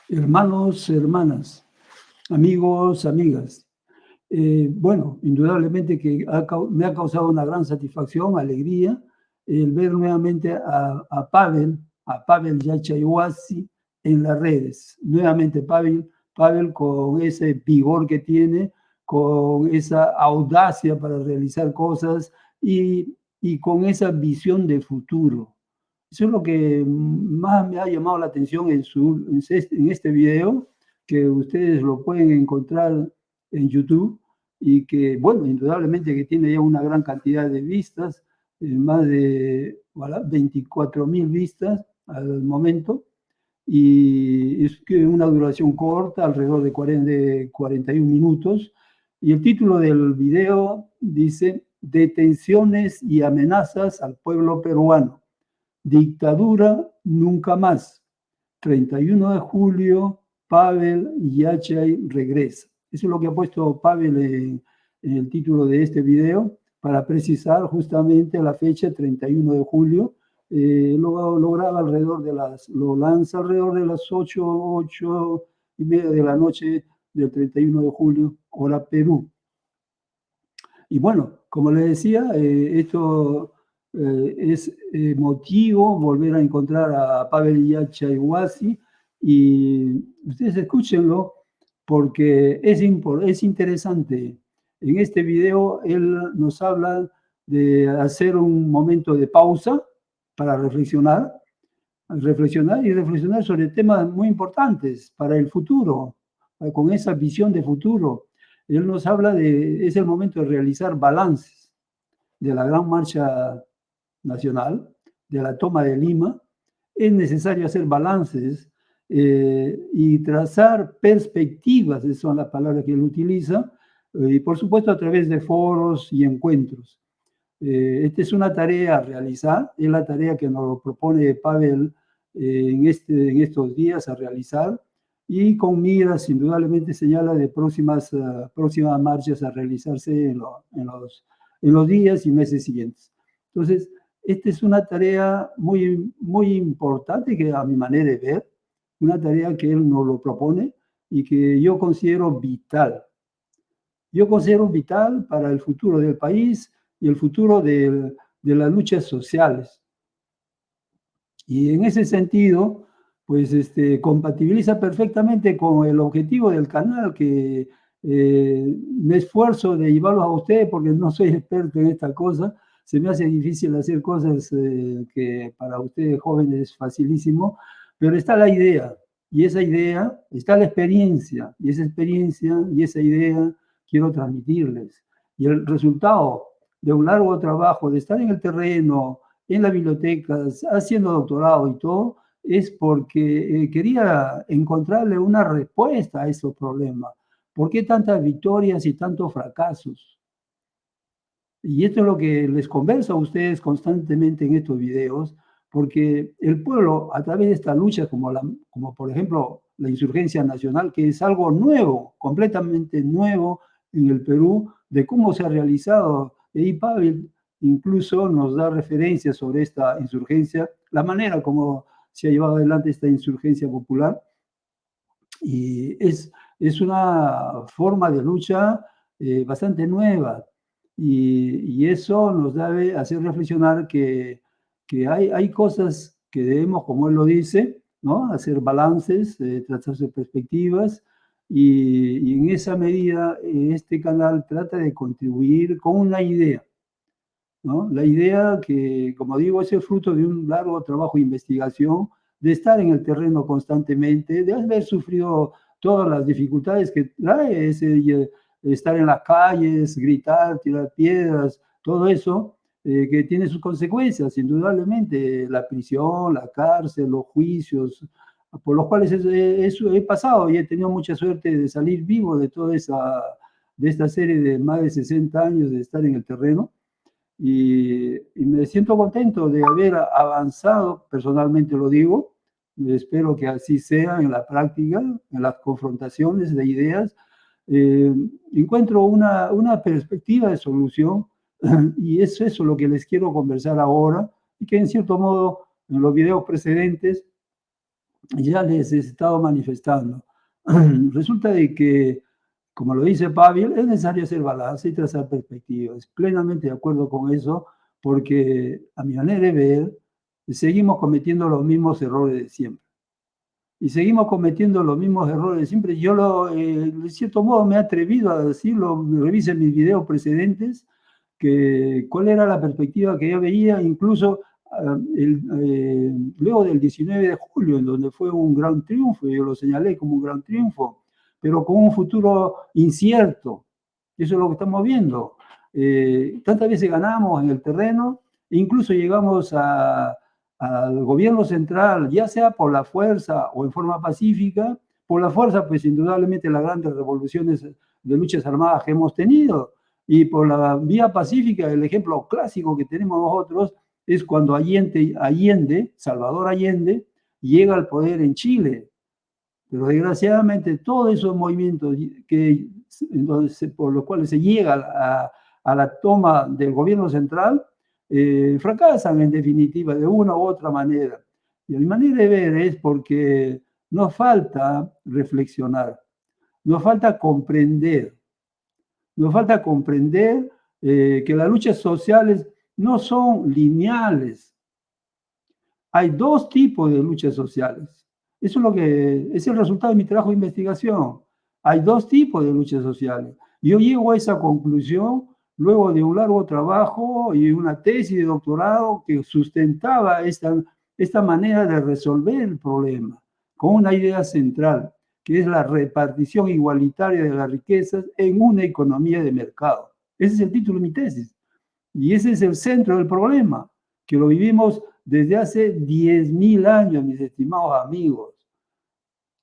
Hermanos, hermanas, amigos, amigas. Bueno, indudablemente que me ha causado una gran satisfacción, alegría, el ver nuevamente a Pavel Yachayhuasi en las redes. Nuevamente Pavel con ese vigor que tiene, con esa audacia para realizar cosas y con esa visión de futuro. Eso es lo que más me ha llamado la atención en este video, que ustedes lo pueden encontrar en YouTube y que, bueno, indudablemente que tiene ya una gran cantidad de vistas, más de voilà, 24.000 vistas al momento, y es que una duración corta, alrededor de 41 minutos, y el título del video dice Detenciones y amenazas al pueblo peruano. Dictadura nunca más. 31 de julio, Pavel Yachay regresa. Eso es lo que ha puesto Pavel en el título de este video para precisar justamente la fecha 31 de julio. Lo graba lo lanza alrededor de las 8:30 de la noche del 31 de julio, hora Perú. Y bueno, como les decía, esto es emotivo volver a encontrar a Pavel Yachayhuasi y ustedes escúchenlo porque es interesante. En este video él nos habla de hacer un momento de pausa para reflexionar sobre temas muy importantes para el futuro, con esa visión de futuro. Él nos habla es el momento de realizar balances de la gran marcha nacional, de la toma de Lima. Es necesario hacer balances y trazar perspectivas, esas son las palabras que él utiliza, y por supuesto a través de foros y encuentros. Esta es una tarea a realizar, es la tarea que nos propone Pavel en estos días a realizar y con miras, indudablemente señala de próximas marchas a realizarse en los días y meses siguientes. Entonces, esta es una tarea muy, muy importante que a mi manera de ver, una tarea que él nos lo propone y que yo considero vital. Yo considero vital para el futuro del país y el futuro de las luchas sociales. Y en ese sentido, pues compatibiliza perfectamente con el objetivo del canal, que me esfuerzo de llevarlos a ustedes porque no soy experto en esta cosa. Se me hace difícil hacer cosas que para ustedes jóvenes es facilísimo, pero está la idea, y esa idea, está la experiencia, y esa experiencia y esa idea quiero transmitirles. Y el resultado de un largo trabajo, de estar en el terreno, en la biblioteca, haciendo doctorado y todo, es porque quería encontrarle una respuesta a esos problemas. ¿Por qué tantas victorias y tantos fracasos? Y esto es lo que les converso a ustedes constantemente en estos videos, porque el pueblo, a través de esta lucha, como por ejemplo la insurgencia nacional, que es algo nuevo, completamente nuevo en el Perú, de cómo se ha realizado, y Pavel incluso nos da referencias sobre esta insurgencia, la manera como se ha llevado adelante esta insurgencia popular, y es una forma de lucha bastante nueva, y eso nos debe hacer reflexionar que hay cosas que debemos, como él lo dice, ¿no? Hacer balances, trazarse perspectivas, y en esa medida este canal trata de contribuir con una idea, ¿no? La idea que, como digo, es el fruto de un largo trabajo de investigación, de estar en el terreno constantemente, de haber sufrido todas las dificultades que trae estar en las calles, gritar, tirar piedras, todo eso, que tiene sus consecuencias, indudablemente, la prisión, la cárcel, los juicios, por los cuales he pasado y he tenido mucha suerte de salir vivo de esta serie de más de 60 años de estar en el terreno. Y me siento contento de haber avanzado, personalmente lo digo, espero que así sea en la práctica, en las confrontaciones de ideas. Encuentro una perspectiva de solución y es eso lo que les quiero conversar ahora y que en cierto modo en los videos precedentes ya les he estado manifestando. Resulta de que, como lo dice Pavel, es necesario hacer balance y trazar perspectivas. Plenamente de acuerdo con eso, porque a mi manera de ver, seguimos cometiendo los mismos errores de siempre. Y seguimos cometiendo los mismos errores de siempre. Yo, de cierto modo, me he atrevido a decirlo, revisen mis videos precedentes, que cuál era la perspectiva que yo veía, incluso luego del 19 de julio, en donde fue un gran triunfo, yo lo señalé como un gran triunfo, pero con un futuro incierto. Eso es lo que estamos viendo. Tantas veces ganamos en el terreno, incluso llegamos al gobierno central, ya sea por la fuerza o en forma pacífica. Por la fuerza, pues indudablemente las grandes revoluciones de luchas armadas que hemos tenido, y por la vía pacífica, el ejemplo clásico que tenemos nosotros es cuando Allende, Salvador Allende, llega al poder en Chile. Pero desgraciadamente todos esos movimientos por los cuales se llega a la toma del gobierno central fracasan en definitiva de una u otra manera. Y a mi manera de ver es porque nos falta reflexionar, nos falta comprender que las luchas sociales no son lineales. Hay dos tipos de luchas sociales. Eso es lo que es el resultado de mi trabajo de investigación. Hay dos tipos de luchas sociales. Yo llego a esa conclusión luego de un largo trabajo y una tesis de doctorado que sustentaba esta manera de resolver el problema con una idea central, que es la repartición igualitaria de las riquezas en una economía de mercado. Ese es el título de mi tesis. Y ese es el centro del problema, que lo vivimos desde hace 10.000 años, mis estimados amigos.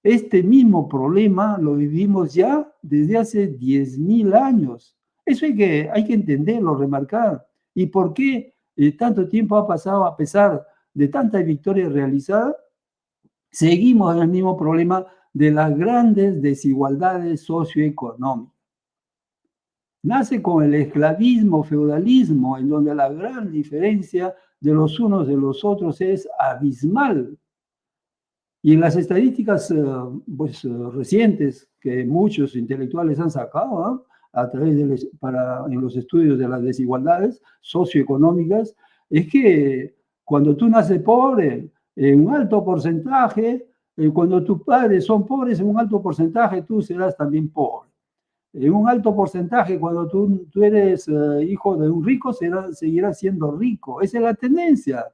Este mismo problema lo vivimos ya desde hace 10.000 años. Eso hay que entenderlo, remarcar. ¿Y por qué tanto tiempo ha pasado a pesar de tantas victorias realizadas? Seguimos en el mismo problema de las grandes desigualdades socioeconómicas. Nace con el esclavismo, feudalismo, en donde la gran diferencia de los unos de los otros es abismal. Y en las estadísticas recientes que muchos intelectuales han sacado, ¿no?, a través en los estudios de las desigualdades socioeconómicas, es que cuando tú naces pobre, en un alto porcentaje, cuando tus padres son pobres, en un alto porcentaje tú serás también pobre. En un alto porcentaje, cuando tú eres hijo de un rico, seguirás siendo rico. Esa es la tendencia.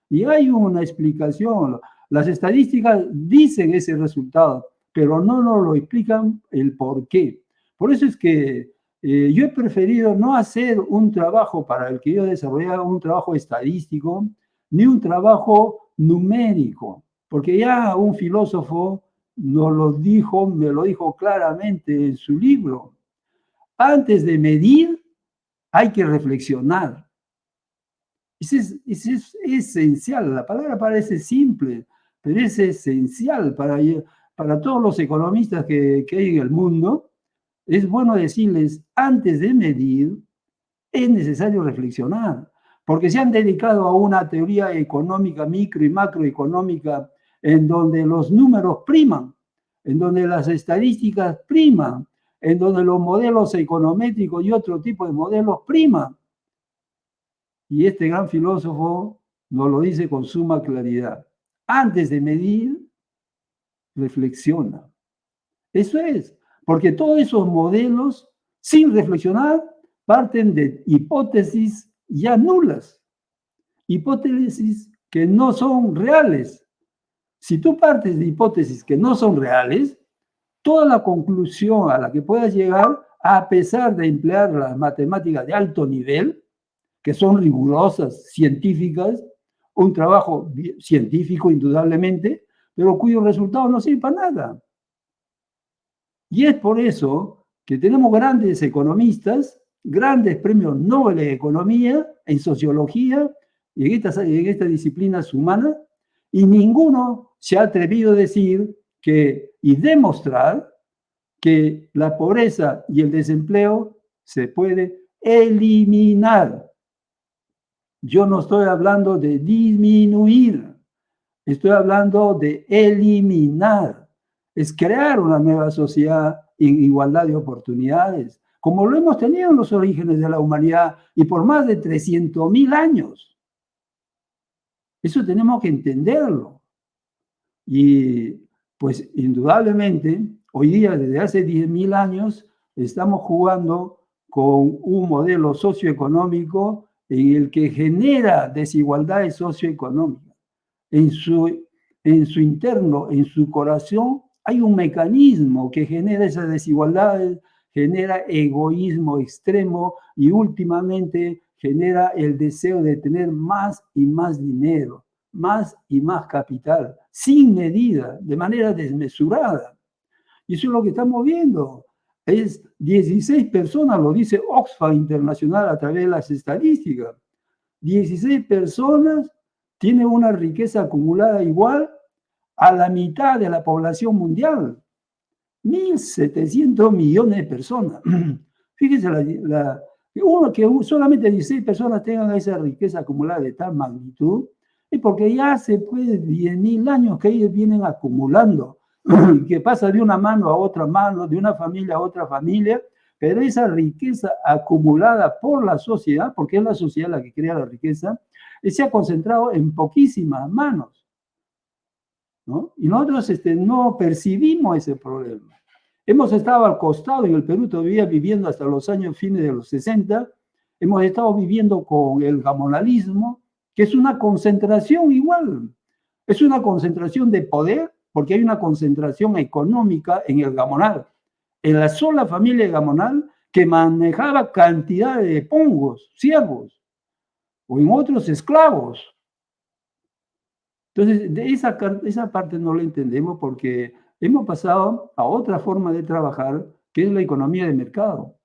Y hay una explicación. Las estadísticas dicen ese resultado, pero no nos lo explican el por qué. Por eso es que yo he preferido no hacer un trabajo para el que yo desarrollaba, un trabajo estadístico, ni un trabajo numérico, porque ya un filósofo me lo dijo claramente en su libro. Antes de medir, hay que reflexionar. Es esencial. La palabra parece simple, pero es esencial para todos los economistas que hay en el mundo. Es bueno decirles, antes de medir, es necesario reflexionar, porque se han dedicado a una teoría económica, micro y macroeconómica, en donde los números priman, en donde las estadísticas priman, en donde los modelos econométricos y otro tipo de modelos priman. Y este gran filósofo nos lo dice con suma claridad. Antes de medir, reflexiona. Eso es, porque todos esos modelos, sin reflexionar, parten de hipótesis ya nulas, hipótesis que no son reales. Si tú partes de hipótesis que no son reales, toda la conclusión a la que puedas llegar, a pesar de emplear las matemáticas de alto nivel, que son rigurosas, científicas, un trabajo científico indudablemente, pero cuyos resultados no sirven para nada. Y es por eso que tenemos grandes economistas, grandes premios Nobel de Economía, en Sociología y en estas disciplinas humanas, y ninguno se ha atrevido a decir y demostrar que la pobreza y el desempleo se puede eliminar. Yo no estoy hablando de disminuir. Estoy hablando de eliminar, es crear una nueva sociedad en igualdad de oportunidades, como lo hemos tenido en los orígenes de la humanidad y por más de 300.000 años. Eso tenemos que entenderlo. Y pues indudablemente, hoy día, desde hace 10.000 años, estamos jugando con un modelo socioeconómico en el que genera desigualdades socioeconómicas. En su interno, en su corazón, hay un mecanismo que genera esas desigualdades, genera egoísmo extremo y últimamente genera el deseo de tener más y más dinero, más y más capital, sin medida, de manera desmesurada. Y eso es lo que estamos viendo. Es 16 personas, lo dice Oxfam Internacional a través de las estadísticas. 16 personas tienen una riqueza acumulada igual a la mitad de la población mundial. 1.700 millones de personas. Fíjense, que solamente 16 personas tengan esa riqueza acumulada de tal magnitud, es porque ya hace pues 10.000 años que ellos vienen acumulando, que pasa de una mano a otra mano, de una familia a otra familia, pero esa riqueza acumulada por la sociedad, porque es la sociedad la que crea la riqueza, se ha concentrado en poquísimas manos, ¿no? Y nosotros no percibimos ese problema. Hemos estado al costado, en el Perú todavía viviendo hasta los años fines de los 60, hemos estado viviendo con el gamonalismo, que es una concentración igual, es una concentración de poder, porque hay una concentración económica en el gamonal, en la sola familia gamonal que manejaba cantidad de pongos, siervos, o en otros esclavos. Entonces, esa parte no la entendemos porque hemos pasado a otra forma de trabajar, que es la economía de mercado.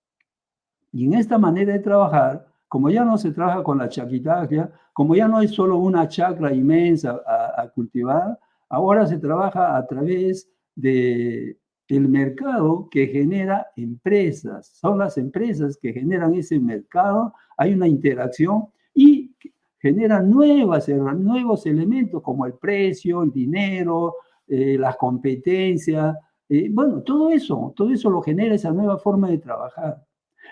Y en esta manera de trabajar, como ya no se trabaja con la chaquitagia, como ya no hay solo una chacra inmensa a cultivar, ahora se trabaja a través del mercado que genera empresas. Son las empresas que generan ese mercado, hay una interacción y generan nuevos elementos como el precio, el dinero, las competencias. Bueno, todo eso lo genera esa nueva forma de trabajar.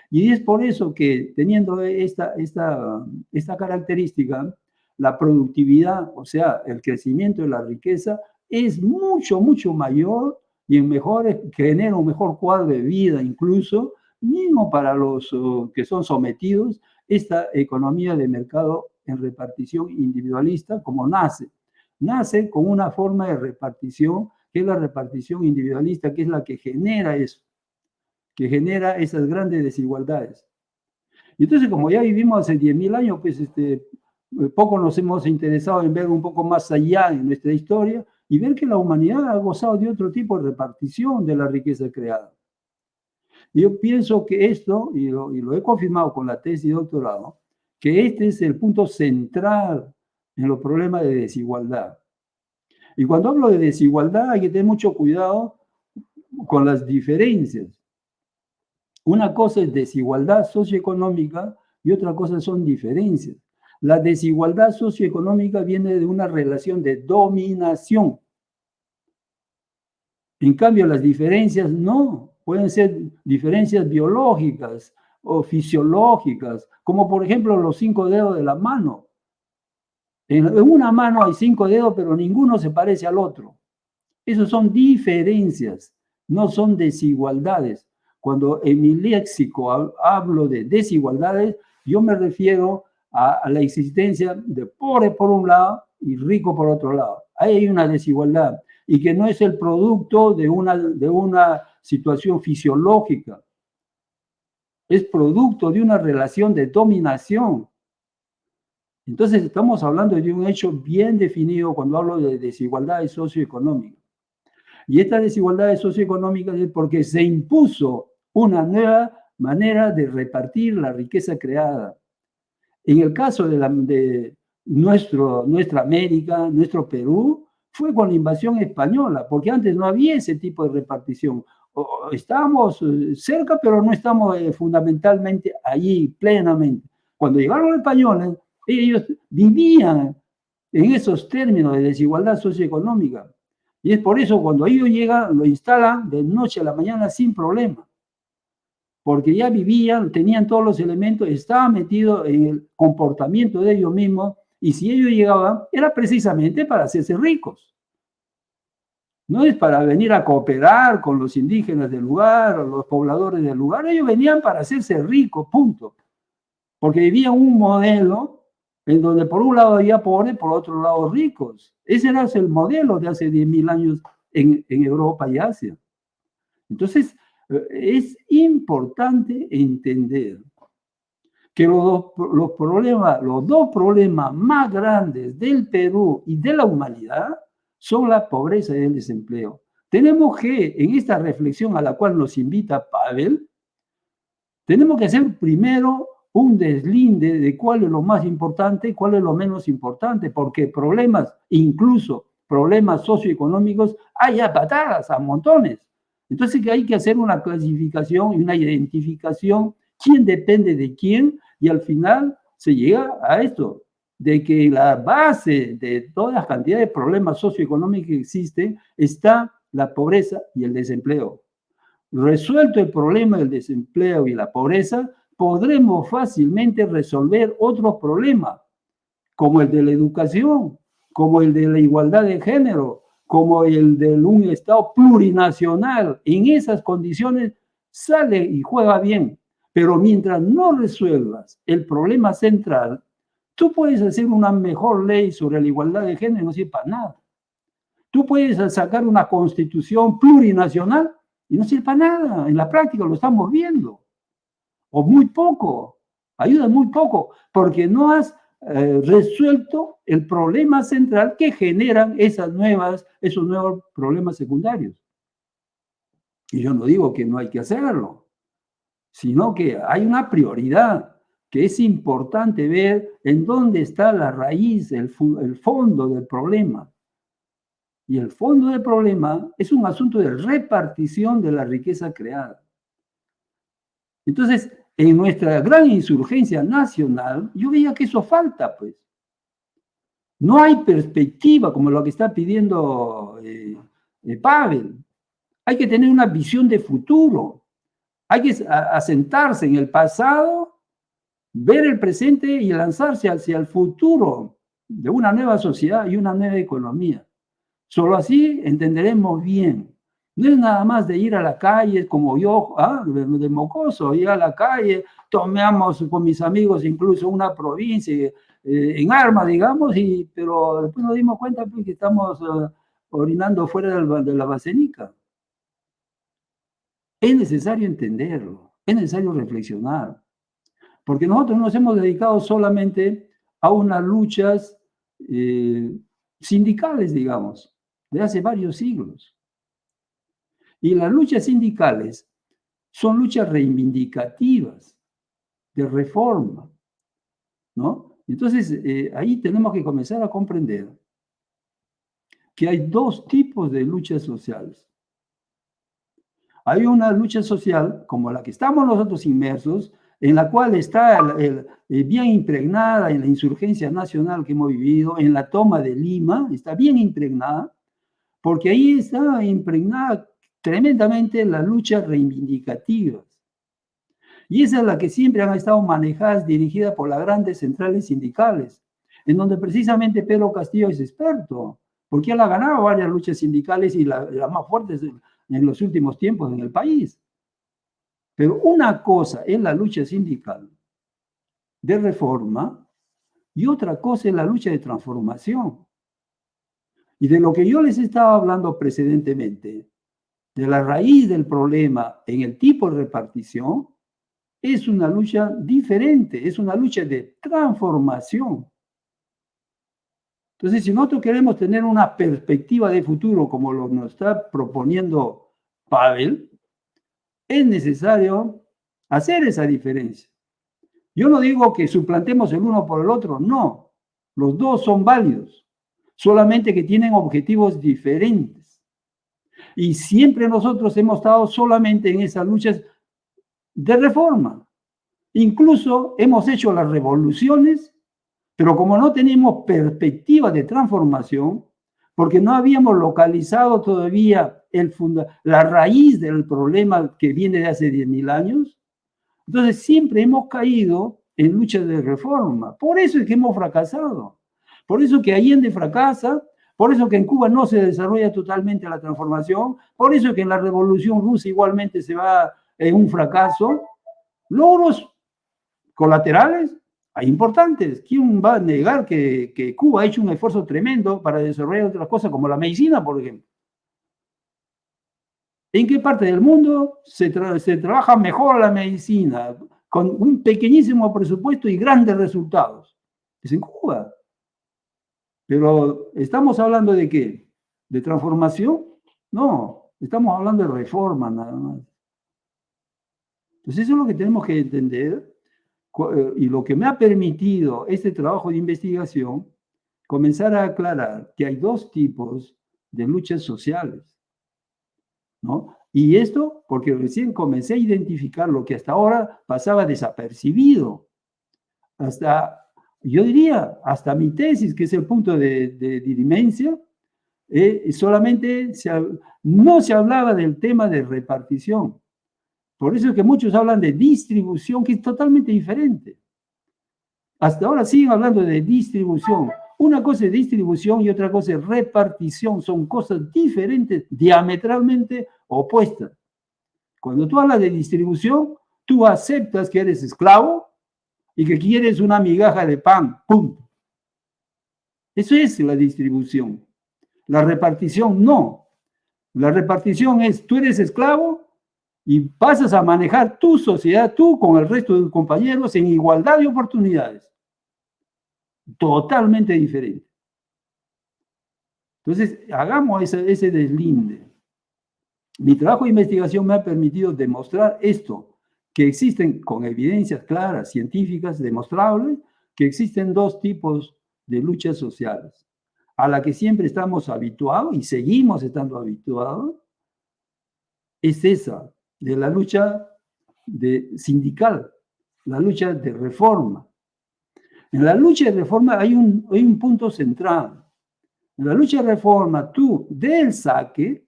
Y es por eso que teniendo esta característica, la productividad, o sea, el crecimiento de la riqueza, es mucho, mucho mayor y genera un mejor cuadro de vida incluso, mismo para los que son sometidos, esta economía de mercado en repartición individualista como nace. Nace con una forma de repartición, que es la repartición individualista, que es la que genera eso, que genera esas grandes desigualdades. Y entonces, como ya vivimos hace 10.000 años, pues poco nos hemos interesado en ver un poco más allá en nuestra historia y ver que la humanidad ha gozado de otro tipo de repartición de la riqueza creada. Y yo pienso que esto, y lo he confirmado con la tesis de doctorado, que este es el punto central en los problemas de desigualdad. Y cuando hablo de desigualdad hay que tener mucho cuidado con las diferencias. Una cosa es desigualdad socioeconómica y otra cosa son diferencias. La desigualdad socioeconómica viene de una relación de dominación. En cambio, las diferencias no, pueden ser diferencias biológicas o fisiológicas, como por ejemplo los 5 dedos de la mano. En una mano hay 5 dedos, pero ninguno se parece al otro. Esas son diferencias, no son desigualdades. Cuando en mi léxico hablo de desigualdades, yo me refiero a la existencia de pobre por un lado y rico por otro lado. Ahí hay una desigualdad y que no es el producto de una situación fisiológica, es producto de una relación de dominación. Entonces estamos hablando de un hecho bien definido cuando hablo de desigualdades socioeconómicas. Y esta desigualdad socioeconómica es porque se impuso una nueva manera de repartir la riqueza creada. En el caso de nuestra América, nuestro Perú, fue con la invasión española, porque antes no había ese tipo de repartición. Estábamos cerca, pero no estamos fundamentalmente allí plenamente. Cuando llegaron los españoles, ellos vivían en esos términos de desigualdad socioeconómica. Y es por eso cuando ellos llegan, lo instalan de noche a la mañana sin problema. Porque ya vivían, tenían todos los elementos, estaban metidos en el comportamiento de ellos mismos, y si ellos llegaban, era precisamente para hacerse ricos. No es para venir a cooperar con los indígenas del lugar o los pobladores del lugar, ellos venían para hacerse ricos, punto. Porque vivían un modelo en donde por un lado había pobres, por otro lado ricos. Ese era el modelo de hace 10.000 años en Europa y Asia. Entonces, es importante entender que los dos problemas más grandes del Perú y de la humanidad son la pobreza y el desempleo. Tenemos que, en esta reflexión a la cual nos invita Pavel, tenemos que hacer primero un deslinde de cuál es lo más importante y cuál es lo menos importante, porque problemas, incluso problemas socioeconómicos, hay a patadas, a montones. Entonces hay que hacer una clasificación y una identificación, quién depende de quién, y al final se llega a esto, de que la base de todas las cantidades de problemas socioeconómicos que existen está la pobreza y el desempleo. Resuelto el problema del desempleo y la pobreza, podremos fácilmente resolver otros problemas, como el de la educación, como el de la igualdad de género, como el de un Estado plurinacional. En esas condiciones sale y juega bien. Pero mientras no resuelvas el problema central, tú puedes hacer una mejor ley sobre la igualdad de género y no sirve para nada. Tú puedes sacar una constitución plurinacional y no sirve para nada. En la práctica lo estamos viendo. O muy poco. Ayuda muy poco. Porque no has resuelto el problema central que generan esos nuevos problemas secundarios. Y yo no digo que no hay que hacerlo, sino que hay una prioridad, que es importante ver en dónde está la raíz, el fondo del problema. Y el fondo del problema es un asunto de repartición de la riqueza creada. Entonces, en nuestra gran insurgencia nacional, yo veía que eso falta, pues. No hay perspectiva como lo que está pidiendo Pavel. Hay que tener una visión de futuro. Hay que asentarse en el pasado, ver el presente y lanzarse hacia el futuro de una nueva sociedad y una nueva economía. Solo así entenderemos bien. No es nada más de ir a la calle como yo, de mocoso, ir a la calle, tomamos con mis amigos incluso una provincia en armas, digamos, pero después nos dimos cuenta pues, que estamos orinando fuera de la basenica. Es necesario entenderlo, es necesario reflexionar, porque nosotros nos hemos dedicado solamente a unas luchas sindicales, digamos, de hace varios siglos. Y las luchas sindicales son luchas reivindicativas, de reforma, ¿no? Entonces, ahí tenemos que comenzar a comprender que hay dos tipos de luchas sociales. Hay una lucha social, como la que estamos nosotros inmersos, en la cual está bien impregnada en la insurgencia nacional que hemos vivido, en la toma de Lima, está bien impregnada, porque ahí está impregnada tremendamente las luchas reivindicativas. Y esa es la que siempre han estado manejadas, dirigidas por las grandes centrales sindicales, en donde precisamente Pedro Castillo es experto, porque él ha ganado varias luchas sindicales y las más fuertes en los últimos tiempos en el país. Pero una cosa es la lucha sindical de reforma y otra cosa es la lucha de transformación. Y de lo que yo les estaba hablando precedentemente, de la raíz del problema en el tipo de repartición, es una lucha diferente, es una lucha de transformación. Entonces, si nosotros queremos tener una perspectiva de futuro como lo nos está proponiendo Pavel, es necesario hacer esa diferencia. Yo no digo que suplantemos el uno por el otro, no. Los dos son válidos, solamente que tienen objetivos diferentes. Y siempre nosotros hemos estado solamente en esas luchas de reforma. Incluso hemos hecho las revoluciones, Pero como no tenemos perspectiva de transformación, porque no habíamos localizado todavía la raíz del problema que viene de hace 10.000 años, entonces siempre hemos caído en luchas de reforma. Por eso es que hemos fracasado. Por eso que Allende fracasa, por eso que en Cuba no se desarrolla totalmente la transformación, por eso que en la Revolución Rusa igualmente se va en un fracaso. Logros colaterales hay importantes. ¿Quién va a negar que Cuba ha hecho un esfuerzo tremendo para desarrollar otras cosas como la medicina, por ejemplo? ¿En qué parte del mundo se trabaja mejor la medicina con un pequeñísimo presupuesto y grandes resultados? Es en Cuba. Pero ¿estamos hablando de qué? ¿De transformación? No, estamos hablando de reforma nada más. Entonces eso es lo que tenemos que entender y lo que me ha permitido este trabajo de investigación, comenzar a aclarar que hay dos tipos de luchas sociales, ¿no? Y esto porque recién comencé a identificar lo que hasta ahora pasaba desapercibido. Yo diría, hasta mi tesis, que es el punto de dirimencia, solamente no se hablaba del tema de repartición. Por eso es que muchos hablan de distribución, que es totalmente diferente. Hasta ahora siguen hablando de distribución. Una cosa es distribución y otra cosa es repartición. Son cosas diferentes, diametralmente opuestas. Cuando tú hablas de distribución, tú aceptas que eres esclavo y que quieres una migaja de pan. Punto. Eso es la distribución. La repartición no. La repartición es, tú eres esclavo y pasas a manejar tu sociedad, tú con el resto de tus compañeros en igualdad de oportunidades. Totalmente diferente. Entonces, hagamos ese deslinde. Mi trabajo de investigación me ha permitido demostrar esto, que existen con evidencias claras, científicas, demostrables, que existen dos tipos de luchas sociales, a la que siempre estamos habituados y seguimos estando habituados, es esa, de la lucha sindical, la lucha de reforma. En la lucha de reforma hay un punto central. En la lucha de reforma, tú, del saque,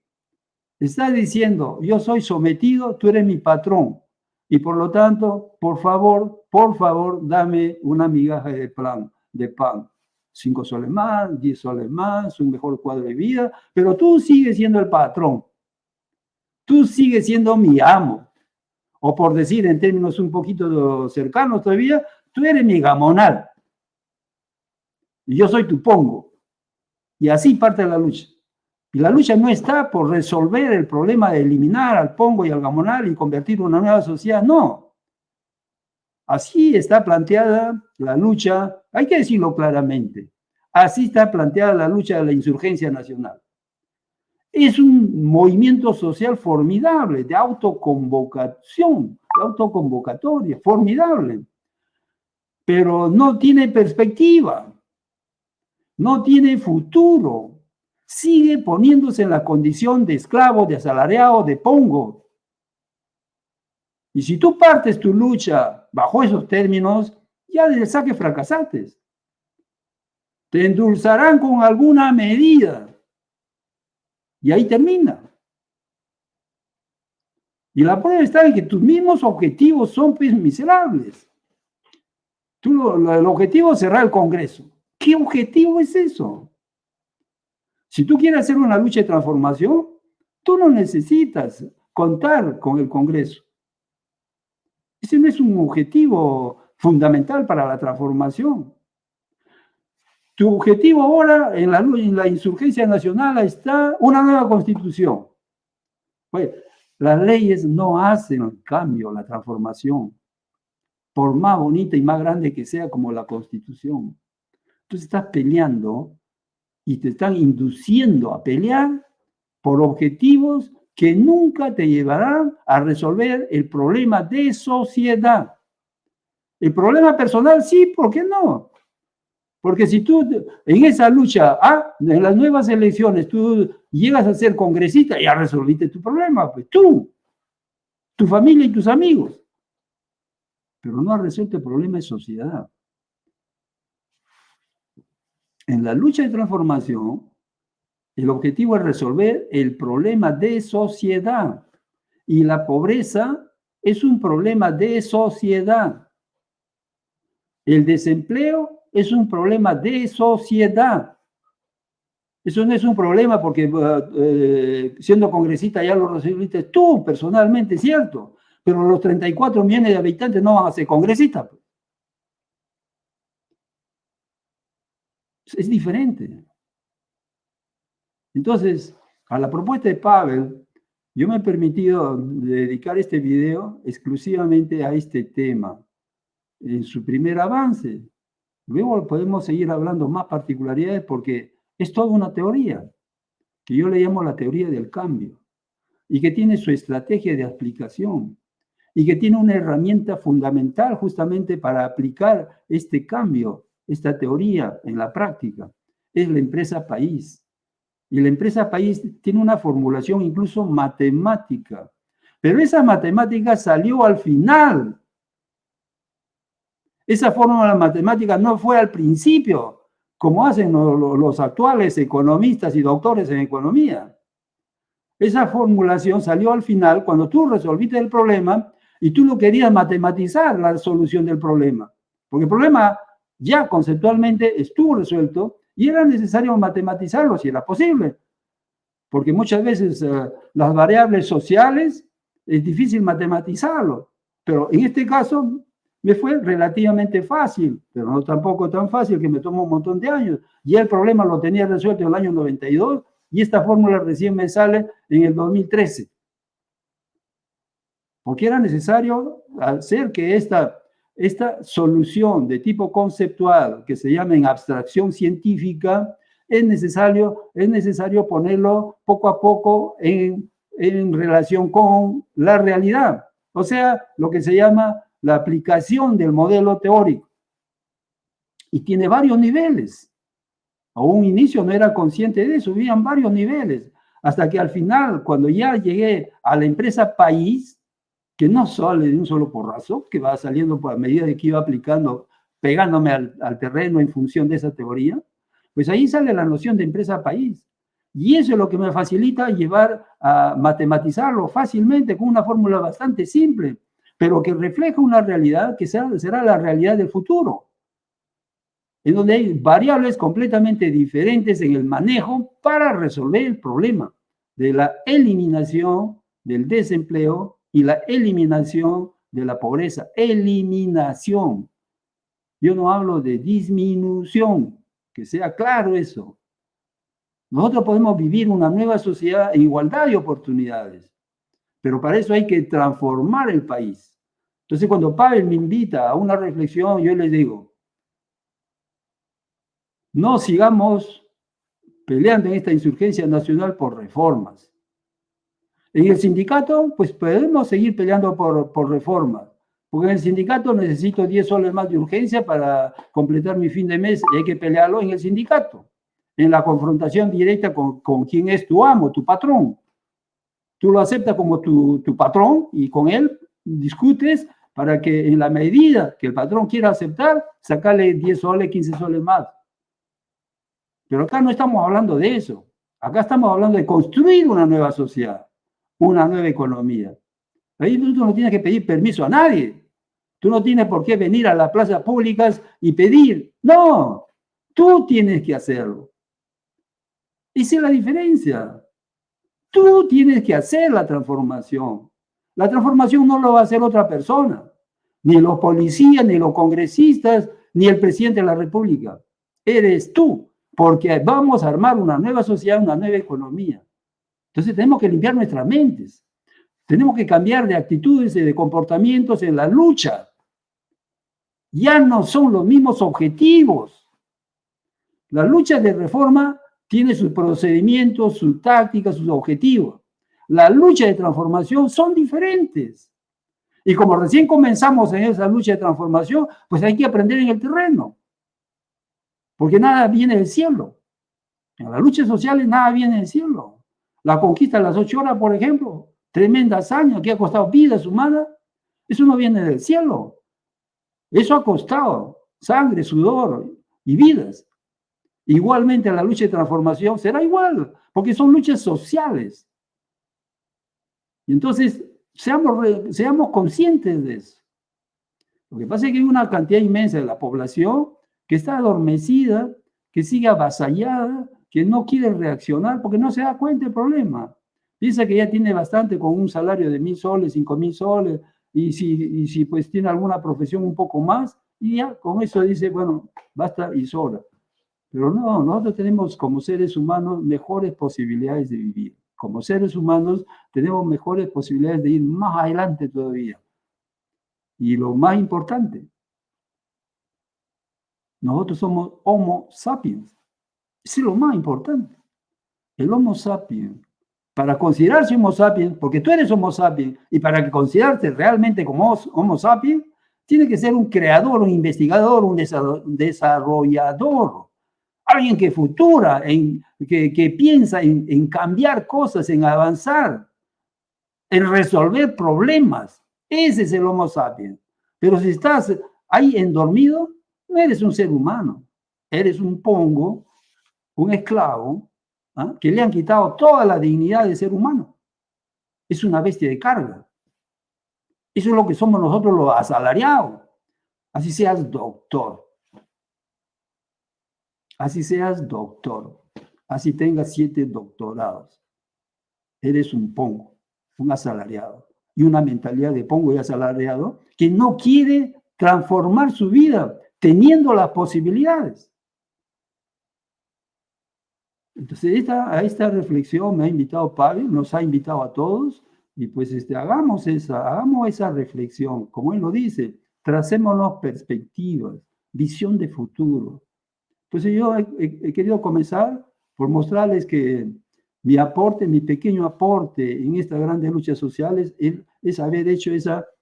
estás diciendo, yo soy sometido, tú eres mi patrón, y por lo tanto, por favor, dame una migaja de pan. 5 soles más, 10 soles más, un mejor cuadro de vida, pero tú sigues siendo el patrón. Tú sigues siendo mi amo. O por decir en términos un poquito cercanos todavía, tú eres mi gamonal. Y yo soy tu pongo. Y así parte la lucha. Y la lucha no está por resolver el problema de eliminar al pongo y al gamonal y convertir en una nueva sociedad, no. Así está planteada la lucha, hay que decirlo claramente, así está planteada la lucha de la insurgencia nacional. Es un movimiento social formidable, de autoconvocación, de autoconvocatoria, formidable, pero no tiene perspectiva, no tiene futuro. Sigue poniéndose en la condición de esclavo, de asalariado, de pongo. Y si tú partes tu lucha bajo esos términos, ya desde el saque fracasaste. Te endulzarán con alguna medida. Y ahí termina. Y la prueba está en que tus mismos objetivos son pues, miserables. El objetivo es cerrar el Congreso. ¿Qué objetivo es eso? Si tú quieres hacer una lucha de transformación, tú no necesitas contar con el Congreso. Ese no es un objetivo fundamental para la transformación. Tu objetivo ahora en la insurgencia nacional está una nueva constitución. Pues, las leyes no hacen el cambio, la transformación, por más bonita y más grande que sea como la constitución. Entonces estás peleando y te están induciendo a pelear por objetivos que nunca te llevarán a resolver el problema de sociedad. El problema personal sí, ¿por qué no? Porque si tú en esa lucha, en las nuevas elecciones, tú llegas a ser congresista, ya resolviste tu problema, pues tú, tu familia y tus amigos. Pero no has resuelto el problema de sociedad. En la lucha de transformación, el objetivo es resolver el problema de sociedad. Y la pobreza es un problema de sociedad. El desempleo es un problema de sociedad. Eso no es un problema porque siendo congresista ya lo resolviste tú personalmente, ¿cierto? Pero los 34 millones de habitantes no van a ser congresistas. Es diferente. Entonces, a la propuesta de Pavel, yo me he permitido dedicar este video exclusivamente a este tema, en su primer avance. Luego podemos seguir hablando más particularidades porque es toda una teoría, que yo le llamo la teoría del cambio, y que tiene su estrategia de aplicación, y que tiene una herramienta fundamental justamente para aplicar este cambio, esta teoría en la práctica. Es la empresa país. Y la empresa país tiene una formulación incluso matemática, pero esa matemática salió al final. Esa fórmula matemática no fue al principio, como hacen los actuales economistas y doctores en economía. Esa formulación salió al final cuando tú resolviste el problema y tú no querías matematizar la solución del problema, porque el problema ya conceptualmente estuvo resuelto y era necesario matematizarlo si era posible, porque muchas veces las variables sociales es difícil matematizarlo, pero en este caso me fue relativamente fácil, pero no tampoco tan fácil que me tomó un montón de años. Ya el problema lo tenía resuelto en el año 92 y esta fórmula recién me sale en el 2013. Porque era necesario hacer que esta solución de tipo conceptual, que se llama en abstracción científica, es necesario ponerlo poco a poco en relación con la realidad. O sea, lo que se llama la aplicación del modelo teórico. Y tiene varios niveles. A un inicio no era consciente de eso, habían varios niveles. Hasta que al final, cuando ya llegué a la empresa país, que no sale de un solo porrazo, que va saliendo a medida de que iba aplicando, pegándome al terreno en función de esa teoría, pues ahí sale la noción de empresa país. Y eso es lo que me facilita llevar a matematizarlo fácilmente con una fórmula bastante simple, pero que refleja una realidad que será la realidad del futuro, en donde hay variables completamente diferentes en el manejo para resolver el problema de la eliminación del desempleo y la eliminación de la pobreza. Eliminación. Yo no hablo de disminución, que sea claro eso. Nosotros podemos vivir una nueva sociedad en igualdad de oportunidades, pero para eso hay que transformar el país. Entonces, cuando Pavel me invita a una reflexión, yo les digo, no sigamos peleando en esta insurgencia nacional por reformas. En el sindicato, pues podemos seguir peleando por reformas, porque en el sindicato necesito 10 soles más de urgencia para completar mi fin de mes y hay que pelearlo en el sindicato, en la confrontación directa con quien es tu amo, tu patrón. Tú lo aceptas como tu patrón y con él discutes para que en la medida que el patrón quiera aceptar, sacarle 10 soles, 15 soles más. Pero acá no estamos hablando de eso. Acá estamos hablando de construir una nueva sociedad, una nueva economía. Ahí tú no tienes que pedir permiso a nadie. Tú no tienes por qué venir a las plazas públicas y pedir. No, tú tienes que hacerlo. Esa es la diferencia. Tú tienes que hacer la transformación. La transformación no lo va a hacer otra persona. Ni los policías, ni los congresistas, ni el presidente de la República. Eres tú, porque vamos a armar una nueva sociedad, una nueva economía. Entonces tenemos que limpiar nuestras mentes. Tenemos que cambiar de actitudes y de comportamientos en la lucha. Ya no son los mismos objetivos. La lucha de reforma tiene sus procedimientos, sus tácticas, sus objetivos. La lucha de transformación son diferentes. Y como recién comenzamos en esa lucha de transformación, pues hay que aprender en el terreno. Porque nada viene del cielo. En las luchas sociales nada viene del cielo. La conquista de las 8 horas, por ejemplo, tremenda hazaña que ha costado vidas humanas, eso no viene del cielo. Eso ha costado sangre, sudor y vidas. Igualmente la lucha de transformación será igual, porque son luchas sociales. Y entonces, seamos conscientes de eso. Lo que pasa es que hay una cantidad inmensa de la población que está adormecida, que sigue avasallada, que no quiere reaccionar porque no se da cuenta del problema. Piensa que ya tiene bastante con un salario de 1.000 soles, 5.000 soles, y si pues tiene alguna profesión un poco más, y ya con eso dice, bueno, basta y sobra. Pero no, nosotros tenemos como seres humanos mejores posibilidades de vivir. Como seres humanos tenemos mejores posibilidades de ir más adelante todavía. Y lo más importante, nosotros somos Homo sapiens. Eso es lo más importante. El Homo sapiens. Para considerarse Homo sapiens, porque tú eres Homo sapiens, y para que considerarte realmente como Homo sapiens, tiene que ser un creador, un investigador, un desarrollador. Alguien que futura, que piensa en cambiar cosas, en avanzar, en resolver problemas. Ese es el Homo sapiens. Pero si estás ahí endormido, no eres un ser humano. Eres un pongo, un esclavo, ¿ah? Que le han quitado toda la dignidad de ser humano. Es una bestia de carga. Eso es lo que somos nosotros los asalariados. Así seas doctor. Así seas doctor. Así tengas 7 doctorados. Eres un pongo, un asalariado. Y una mentalidad de pongo y asalariado que no quiere transformar su vida teniendo las posibilidades. Entonces, a esta reflexión me ha invitado Pavel, nos ha invitado a todos, y pues hagamos esa reflexión, como él lo dice, tracémonos perspectivas, visión de futuro. Entonces yo he querido comenzar por mostrarles que mi aporte, mi pequeño aporte en estas grandes luchas sociales es haber hecho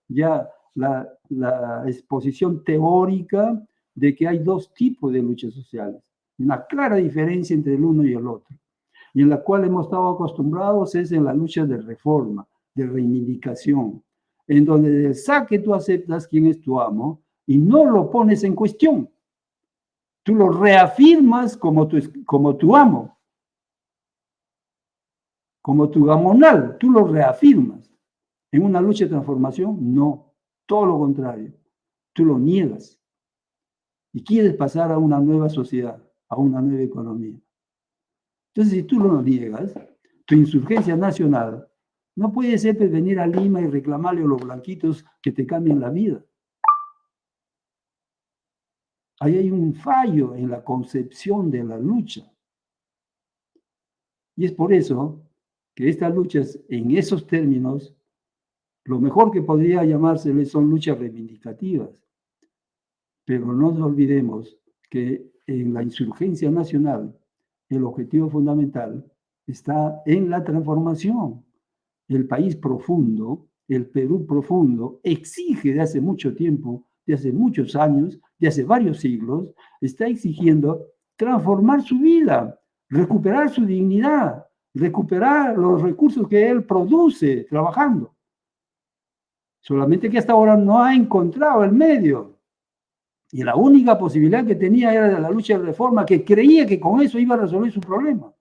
la exposición teórica de que hay 2 tipos de luchas sociales. Una clara diferencia entre el uno y el otro. Y en la cual hemos estado acostumbrados es en la lucha de reforma, de reivindicación, en donde del saque tú aceptas quién es tu amo y no lo pones en cuestión. Tú lo reafirmas como tu amo, como tu gamonal, tú lo reafirmas. En una lucha de transformación, no, todo lo contrario, tú lo niegas y quieres pasar a una nueva sociedad, a una nueva economía. Entonces, si tú lo niegas, tu insurgencia nacional no puede ser venir a Lima y reclamarle a los blanquitos que te cambien la vida. Ahí hay un fallo en la concepción de la lucha. Y es por eso que estas luchas, en esos términos, lo mejor que podría llamárseles son luchas reivindicativas. Pero no nos olvidemos que en la insurgencia nacional, el objetivo fundamental está en la transformación. El país profundo, el Perú profundo, exige de hace mucho tiempo, de hace muchos años, de hace varios siglos, está exigiendo transformar su vida, recuperar su dignidad, recuperar los recursos que él produce trabajando. Solamente que hasta ahora no ha encontrado el medio. Y la única posibilidad que tenía era de la lucha de reforma, que creía que con eso iba a resolver su problema.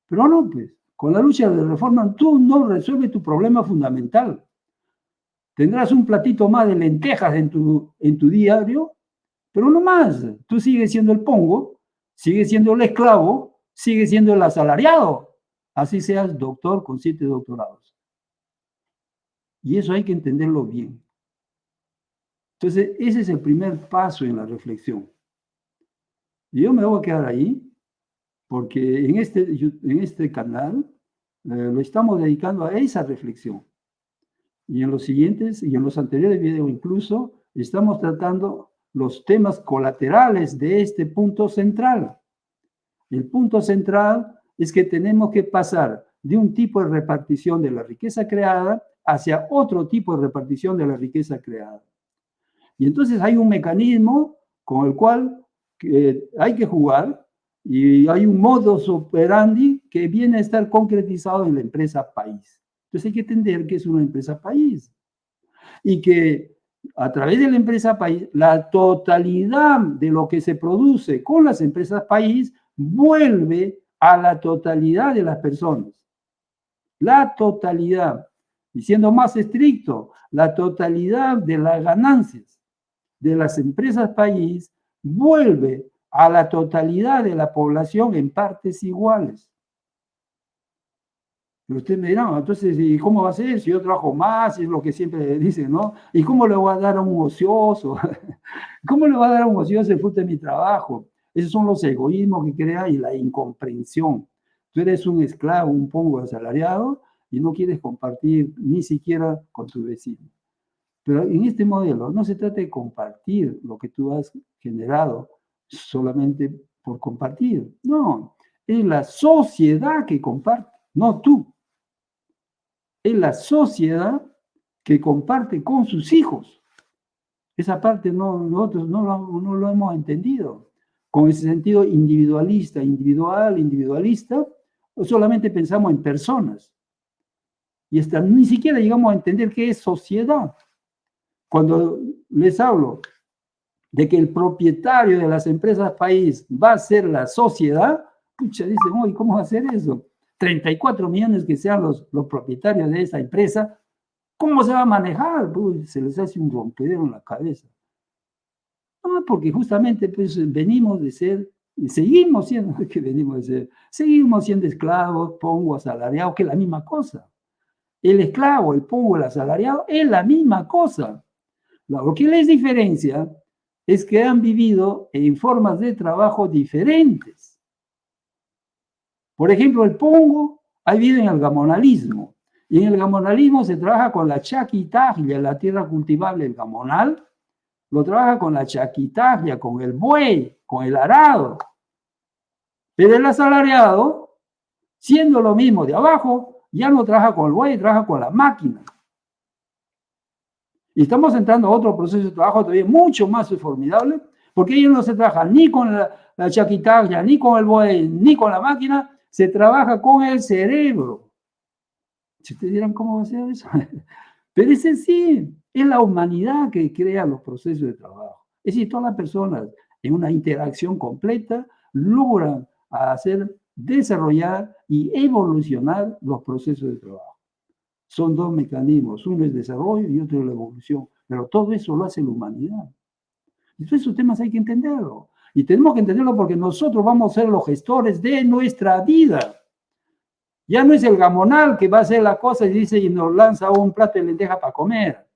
Pero no, pues, con la lucha de reforma tú no resuelves tu problema fundamental. Tendrás un platito más de lentejas en tu diario, pero no más. Tú sigues siendo el pongo, sigues siendo el esclavo, sigues siendo el asalariado. Así seas doctor con 7 doctorados. Y eso hay que entenderlo bien. Entonces, ese es el primer paso en la reflexión. Y yo me voy a quedar ahí, porque en este canal lo estamos dedicando a esa reflexión. Y en los siguientes y en los anteriores videos incluso estamos tratando los temas colaterales de este punto central. El punto central es que tenemos que pasar de un tipo de repartición de la riqueza creada hacia otro tipo de repartición de la riqueza creada. Y entonces hay un mecanismo con el cual hay que jugar y hay un modus operandi que viene a estar concretizado en la empresa país. Entonces hay que entender que es una empresa país y que a través de la empresa país, la totalidad de lo que se produce con las empresas país vuelve a la totalidad de las personas. La totalidad. Y siendo más estricto, la totalidad de las ganancias de las empresas país vuelve a la totalidad de la población en partes iguales. Pero usted me dirá, entonces, ¿y cómo va a ser si yo trabajo más? Es lo que siempre dicen, ¿no? ¿Y cómo le voy a dar a un ocioso? ¿Cómo le voy a dar a un ocioso el fruto de mi trabajo? Esos son los egoísmos que crea y la incomprensión. Tú eres un esclavo, un pongo asalariado y no quieres compartir ni siquiera con tu vecino. Pero en este modelo no se trata de compartir lo que tú has generado solamente por compartir. No, es la sociedad que comparte, no tú. Es la sociedad que comparte con sus hijos. Esa parte nosotros no lo hemos entendido. Con ese sentido individualista, individualista, solamente pensamos en personas. Y hasta ni siquiera llegamos a entender qué es sociedad. Cuando les hablo de que el propietario de las empresas país va a ser la sociedad, pucha, dicen, oye, ¿cómo va a ser eso? 34 millones que sean los propietarios de esa empresa, ¿cómo se va a manejar? Uy, se les hace un rompedero en la cabeza. No, porque justamente pues, venimos de ser, y seguimos siendo, que venimos de ser, seguimos siendo esclavos, pongo asalariados, que es la misma cosa. El esclavo, el pongo, el asalariado, es la misma cosa. Lo que les diferencia es que han vivido en formas de trabajo diferentes. Por ejemplo, el pongo ha vivido en el gamonalismo. Y en el gamonalismo se trabaja con la chaquitaglia, la tierra cultivable, el gamonal. Lo trabaja con la chaquitaglia, con el buey, con el arado. Pero el asalariado, siendo lo mismo de abajo, ya no trabaja con el buey, trabaja con la máquina. Y estamos entrando a otro proceso de trabajo todavía mucho más formidable, porque ellos no se trabajan ni con la chaquitaglia, ni con el buey, ni con la máquina, se trabaja con el cerebro. Si ustedes dirán, ¿cómo va a ser eso? Pero es así, es la humanidad que crea los procesos de trabajo. Es decir, todas las personas en una interacción completa logran hacer, desarrollar y evolucionar los procesos de trabajo. Son dos mecanismos, uno es desarrollo y otro es la evolución, pero todo eso lo hace la humanidad. Y todos esos temas hay que entenderlo. Y tenemos que entenderlo porque nosotros vamos a ser los gestores de nuestra vida. Ya no es el gamonal que va a hacer la cosa y dice y nos lanza un plato de lenteja para comer.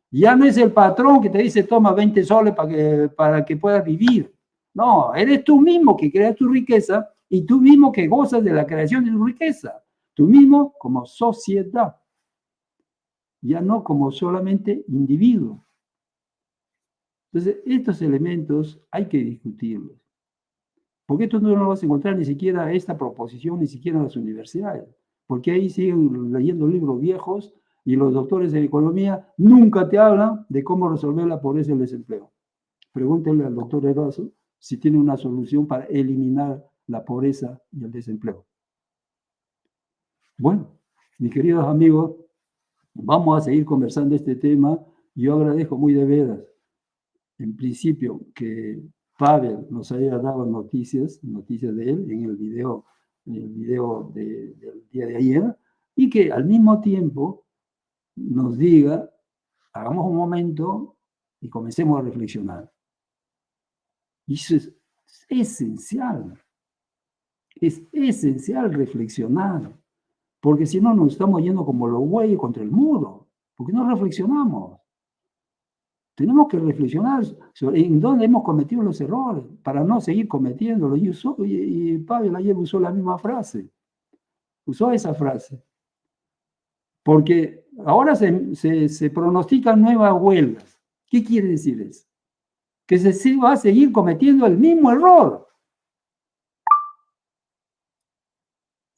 Ya no es el patrón que te dice toma 20 soles para que puedas vivir. No, eres tú mismo que creas tu riqueza y tú mismo que gozas de la creación de tu riqueza. Tú mismo como sociedad. Ya no como solamente individuo. Entonces, estos elementos hay que discutirlos. Porque esto no lo vas a encontrar ni siquiera esta proposición, ni siquiera en las universidades. Porque ahí siguen leyendo libros viejos y los doctores en economía nunca te hablan de cómo resolver la pobreza y el desempleo. Pregúntenle al doctor Erazo si tiene una solución para eliminar la pobreza y el desempleo. Bueno, mis queridos amigos, vamos a seguir conversando este tema. Yo agradezco muy de veras, en principio, que Pavel nos haya dado noticias de él en el video del día de ayer, y que al mismo tiempo nos diga, hagamos un momento y comencemos a reflexionar. Y eso es esencial reflexionar, porque si no nos estamos yendo como los bueyes contra el muro, porque no reflexionamos. Tenemos que reflexionar sobre en dónde hemos cometido los errores para no seguir cometiéndolos. Y Pavel ayer usó la misma frase, usó esa frase. Porque ahora se pronostican nuevas huelgas. ¿Qué quiere decir eso? Que se va a seguir cometiendo el mismo error.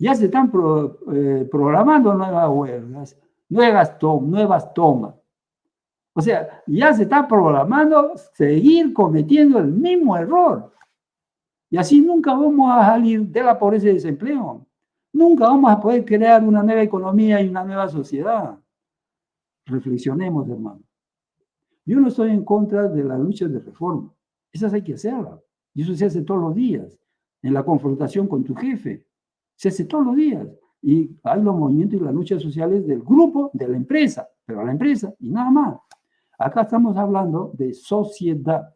Ya se están programando nuevas huelgas, nuevas tomas. O sea, ya se está programando seguir cometiendo el mismo error. Y así nunca vamos a salir de la pobreza y desempleo. Nunca vamos a poder crear una nueva economía y una nueva sociedad. Reflexionemos, hermano. Yo no estoy en contra de la lucha de reforma. Esas hay que hacerlas. Y eso se hace todos los días, en la confrontación con tu jefe. Se hace todos los días. Y hay los movimientos y las luchas sociales del grupo, de la empresa, pero a la empresa y nada más. Acá estamos hablando de sociedad.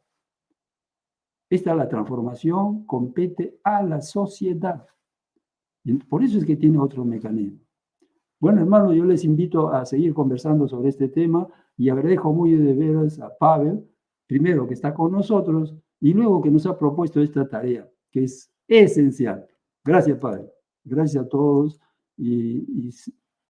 Esta la transformación compete a la sociedad. Y por eso es que tiene otro mecanismo. Bueno, hermano, yo les invito a seguir conversando sobre este tema y agradezco muy de veras a Pavel, primero que está con nosotros y luego que nos ha propuesto esta tarea, que es esencial. Gracias, Pavel. Gracias a todos y